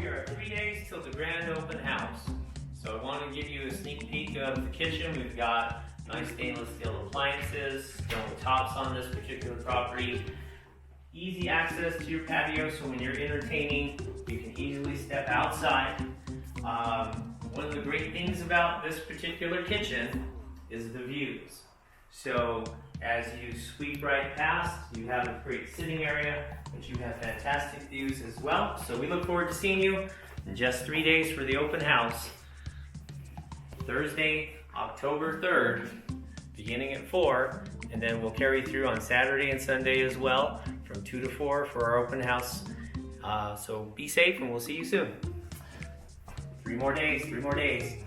We are 3 days till the grand open house. So I want to give you a sneak peek of the kitchen. We've got nice stainless steel appliances, stone tops on this particular property. Easy access to your patio, so when you're entertaining, you can easily step outside. One of the great things about this particular kitchen is the views. So as you sweep right past, you have a great sitting area, but you have fantastic views as well. So we look forward to seeing you in just 3 days for the open house. Thursday, October 3rd, beginning at 4, and then we'll carry through on Saturday and Sunday as well, from 2 to 4 for our open house. So be safe and we'll see you soon. 3 more days, 3 more days.